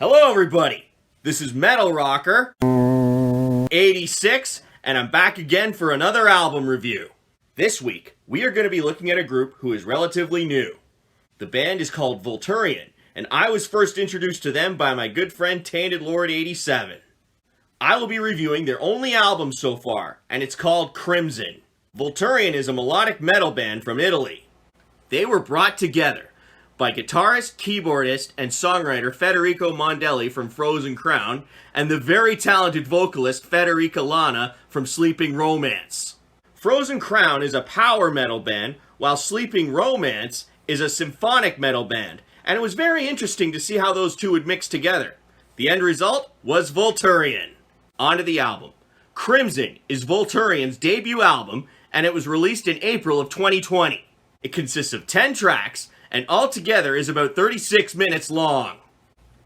Hello everybody, this is Metal Rocker 86 and I'm back again for another album review. This week, we are going to be looking at a group who is relatively new. The band is called Volturian, and I was first introduced to them by my good friend Tainted 87. I will be reviewing their only album so far, and it's called Crimson. Volturian is a melodic metal band from Italy. They were brought together by guitarist, keyboardist, and songwriter Federica from Frozen Crown, and the very talented vocalist Federica Lanna from Sleeping Romance. Frozen Crown is a power metal band, while Sleeping Romance is a symphonic metal band, and it was very interesting to see how those two would mix together. The end result was Volturian. On to the album. Crimson is Volturian's debut album, and it was released in April of 2020. It consists of 10 tracks, and altogether is about 36 minutes long.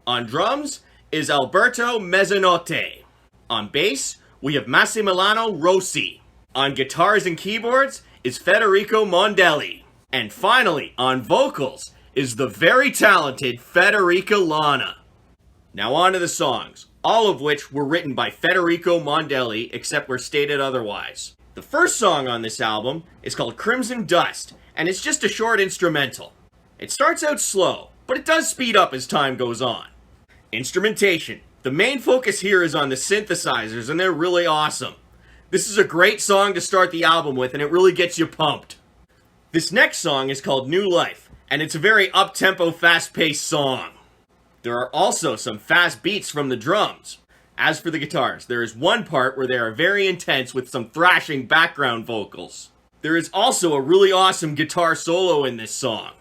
On drums is Alberto Mezzanotte. On bass, we have Massimiliano Rossi. On guitars and keyboards is Federico Mondelli. And finally, on vocals is the very talented Federica Lanna. Now on to the songs, all of which were written by Federico Mondelli, except where stated otherwise. The first song on this album is called Crimson Dust, and it's just a short instrumental. It starts out slow, but it does speed up as time goes on. Instrumentation. The main focus here is on the synthesizers, and they're really awesome. This is a great song to start the album with, and it really gets you pumped. This next song is called New Life, and it's a very up-tempo, fast-paced song. There are also some fast beats from the drums. As for the guitars, there is one part where they are very intense with some thrashing background vocals. There is also a really awesome guitar solo in this song.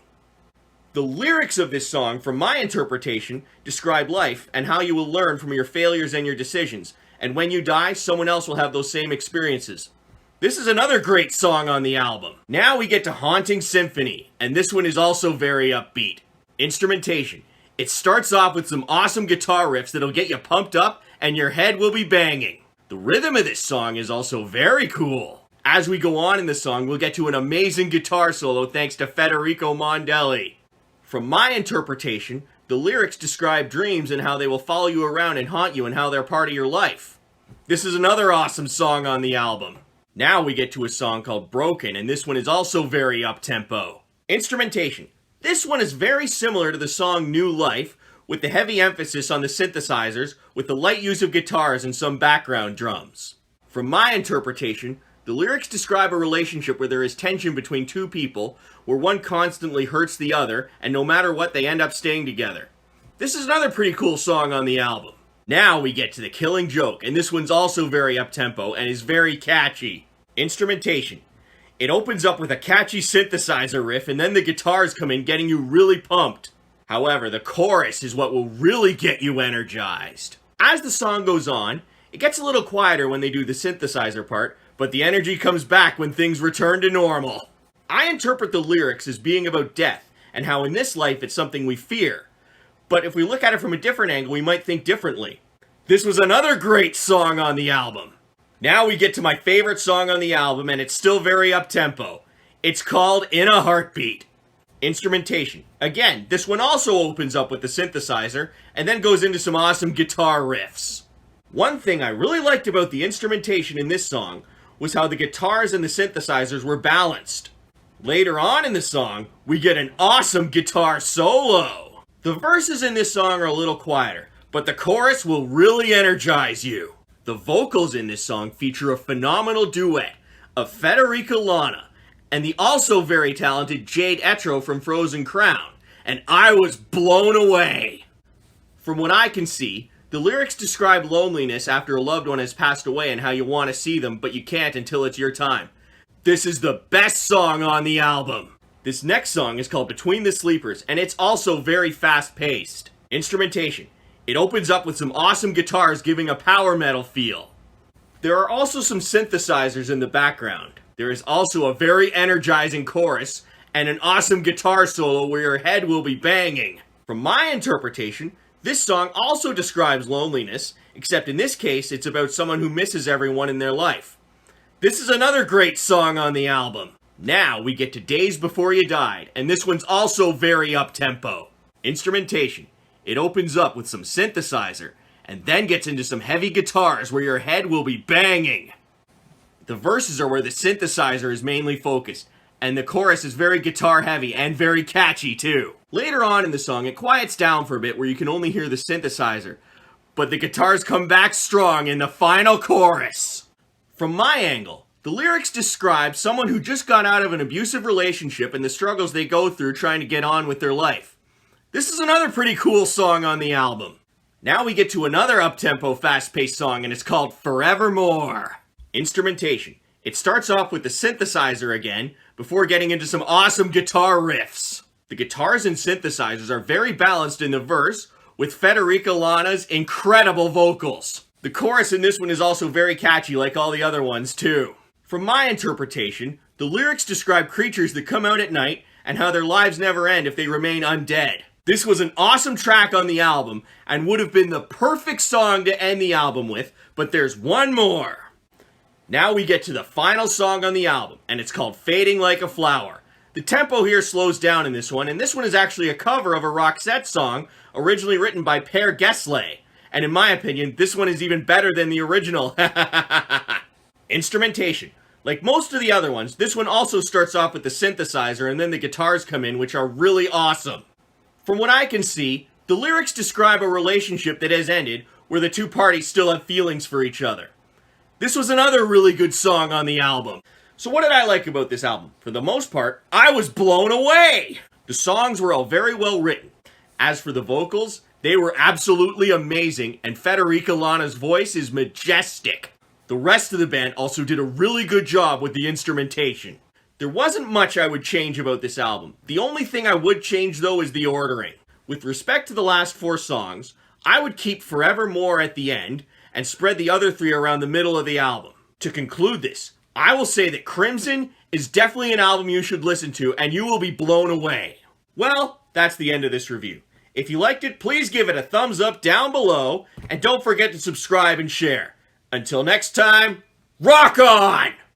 The lyrics of this song, from my interpretation, describe life and how you will learn from your failures and your decisions, and when you die, someone else will have those same experiences. This is another great song on the album. Now we get to Haunting Symphony, and this one is also very upbeat. Instrumentation. It starts off with some awesome guitar riffs that'll get you pumped up, and your head will be banging. The rhythm of this song is also very cool. As we go on in the song, we'll get to an amazing guitar solo thanks to Federico Mondelli. From my interpretation, the lyrics describe dreams and how they will follow you around and haunt you and how they're part of your life. This is another awesome song on the album. Now we get to a song called Broken, and this one is also very up-tempo. Instrumentation. This one is very similar to the song New Life, with the heavy emphasis on the synthesizers, with the light use of guitars and some background drums. From my interpretation, the lyrics describe a relationship where there is tension between two people, where one constantly hurts the other, and no matter what, they end up staying together. This is another pretty cool song on the album. Now we get to The Killing Joke, and this one's also very up-tempo and is very catchy. Instrumentation. It opens up with a catchy synthesizer riff, and then the guitars come in, getting you really pumped. However, the chorus is what will really get you energized. As the song goes on, it gets a little quieter when they do the synthesizer part, but the energy comes back when things return to normal. I interpret the lyrics as being about death, and how in this life it's something we fear. But if we look at it from a different angle, we might think differently. This was another great song on the album. Now we get to my favorite song on the album, and it's still very up-tempo. It's called In a Heartbeat. Instrumentation. Again, this one also opens up with the synthesizer, and then goes into some awesome guitar riffs. One thing I really liked about the instrumentation in this song was how the guitars and the synthesizers were balanced. Later on in the song, we get an awesome guitar solo. The verses in this song are a little quieter, but the chorus will really energize you. The vocals in this song feature a phenomenal duet of Federica Lanna and the also very talented Jade Etro from Frozen Crown, and I was blown away. From what I can see, the lyrics describe loneliness after a loved one has passed away and how you want to see them, but you can't until it's your time. This is the best song on the album. This next song is called Between the Sleepers, and it's also very fast-paced. Instrumentation. It opens up with some awesome guitars giving a power metal feel. There are also some synthesizers in the background. There is also a very energizing chorus, and an awesome guitar solo where your head will be banging. From my interpretation, this song also describes loneliness, except in this case, it's about someone who misses everyone in their life. This is another great song on the album. Now we get to Days Before You Died, and this one's also very up-tempo. Instrumentation. It opens up with some synthesizer, and then gets into some heavy guitars where your head will be banging. The verses are where the synthesizer is mainly focused, and the chorus is very guitar heavy and very catchy too. Later on in the song, it quiets down for a bit where you can only hear the synthesizer, but the guitars come back strong in the final chorus. From my angle, the lyrics describe someone who just got out of an abusive relationship and the struggles they go through trying to get on with their life. This is another pretty cool song on the album. Now we get to another up-tempo, fast-paced song, and it's called Forevermore. Instrumentation. It starts off with the synthesizer again, before getting into some awesome guitar riffs. The guitars and synthesizers are very balanced in the verse, with Federica Lanna's incredible vocals. The chorus in this one is also very catchy like all the other ones too. From my interpretation, the lyrics describe creatures that come out at night and how their lives never end if they remain undead. This was an awesome track on the album and would have been the perfect song to end the album with, but there's one more. Now we get to the final song on the album, and it's called Fading Like a Flower. The tempo here slows down in this one, and this one is actually a cover of a Roxette song originally written by Per Gessle. And in my opinion, this one is even better than the original. Instrumentation. Like most of the other ones, this one also starts off with the synthesizer and then the guitars come in, which are really awesome. From what I can see, the lyrics describe a relationship that has ended where the two parties still have feelings for each other. This was another really good song on the album. So what did I like about this album? For the most part, I was blown away! The songs were all very well written. As for the vocals, they were absolutely amazing, and Federica Lanna's voice is majestic. The rest of the band also did a really good job with the instrumentation. There wasn't much I would change about this album. The only thing I would change though is the ordering. With respect to the last 4 songs, I would keep Forevermore at the end, and spread the other 3 around the middle of the album. To conclude this, I will say that Crimson is definitely an album you should listen to, and you will be blown away. Well, that's the end of this review. If you liked it, please give it a thumbs up down below, and don't forget to subscribe and share. Until next time, rock on!